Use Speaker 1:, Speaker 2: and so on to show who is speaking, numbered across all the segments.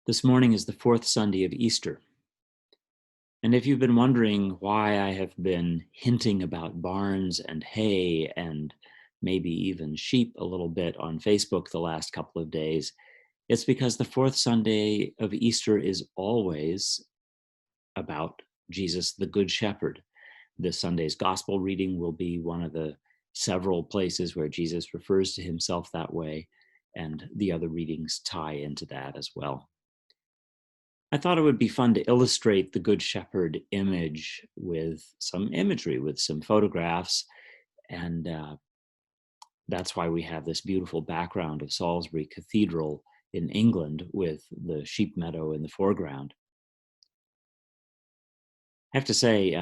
Speaker 1: This morning is the fourth Sunday of Easter. And if you've been wondering why I have been hinting about barns and hay and maybe even sheep a little bit on Facebook the last couple of days, it's because the fourth Sunday of Easter is always about Jesus, the Good Shepherd. This Sunday's gospel reading will be one of the several places where Jesus refers to himself that way, and the other readings tie into that as well. I thought it would be fun to illustrate the Good Shepherd image with some imagery, with some photographs, and that's why we have this beautiful background of Salisbury Cathedral in England with the sheep meadow in the foreground. I have to say,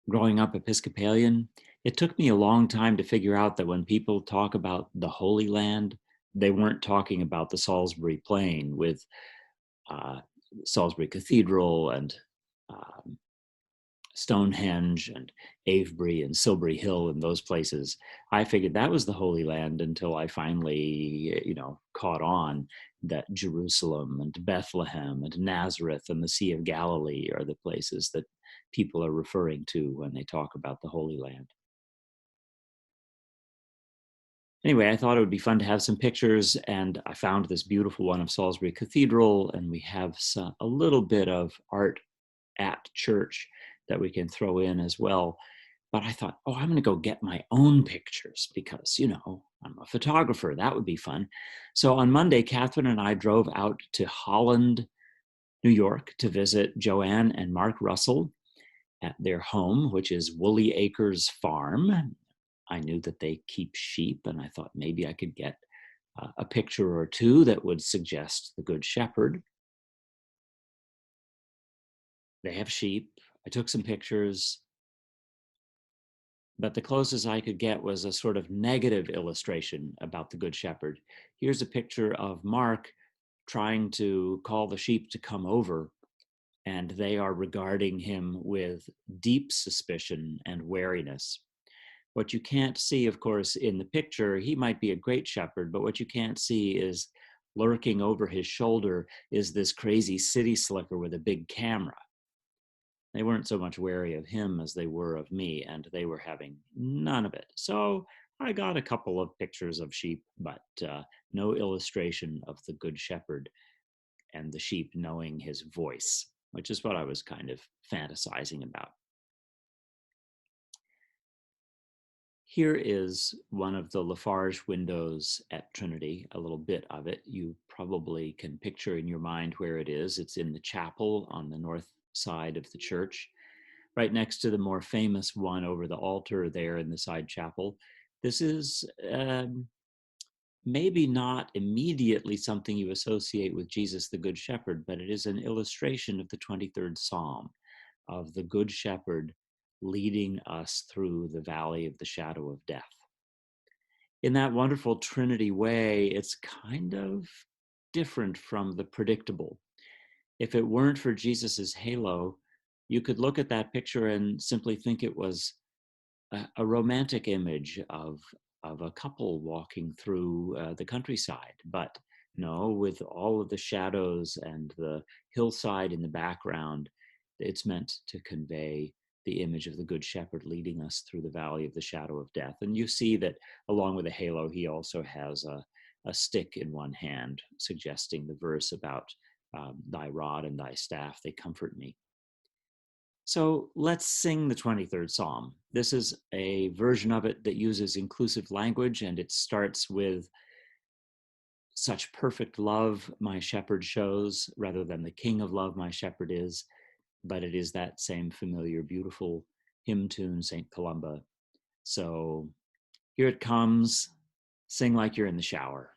Speaker 1: growing up Episcopalian, it took me a long time to figure out that when people talk about the Holy Land, they weren't talking about the Salisbury Plain with uh, Salisbury Cathedral and um, Stonehenge and Avebury and Silbury Hill and those places. I figured that was the Holy Land until I finally, caught on that Jerusalem and Bethlehem and Nazareth and the Sea of Galilee are the places that people are referring to when they talk about the Holy Land. Anyway, I thought it would be fun to have some pictures, and I found this beautiful one of Salisbury Cathedral, and we have a little bit of art at church that we can throw in as well. But I thought, oh, I'm going to go get my own pictures because, I'm a photographer. That would be fun. So on Monday, Catherine and I drove out to Holland, New York, to visit Joanne and Mark Russell at their home, which is Woolly Acres Farm. I knew that they keep sheep, and I thought maybe I could get a picture or two that would suggest the Good Shepherd. They have sheep. I took some pictures, but the closest I could get was a sort of negative illustration about the Good Shepherd. Here's a picture of Mark trying to call the sheep to come over, and they are regarding him with deep suspicion and wariness. What you can't see, of course, in the picture, he might be a great shepherd, but what you can't see is lurking over his shoulder is this crazy city slicker with a big camera. They weren't so much wary of him as they were of me, and they were having none of it. So I got a couple of pictures of sheep, but no illustration of the Good Shepherd and the sheep knowing his voice, which is what I was kind of fantasizing about. Here is one of the Lafarge windows at Trinity, a little bit of it. You probably can picture in your mind where it is. It's in the chapel on the north side of the church, right next to the more famous one over the altar there in the side chapel. This is maybe not immediately something you associate with Jesus the Good Shepherd, but it is an illustration of the 23rd Psalm, of the Good Shepherd leading us through the valley of the shadow of death. In that wonderful Trinity way, it's kind of different from the predictable. If it weren't for Jesus's halo, you could look at that picture and simply think it was a romantic image of a couple walking through the countryside. But no, with all of the shadows and the hillside in the background, it's meant to convey the image of the Good Shepherd leading us through the valley of the shadow of death. And you see that along with the halo, he also has a stick in one hand, suggesting the verse about thy rod and thy staff, they comfort me. So let's sing the 23rd Psalm. This is a version of it that uses inclusive language, and it starts with such perfect love my shepherd shows, rather than the king of love my shepherd is, but it is that same familiar, beautiful hymn tune, St. Columba. So here it comes. Sing like you're in the shower.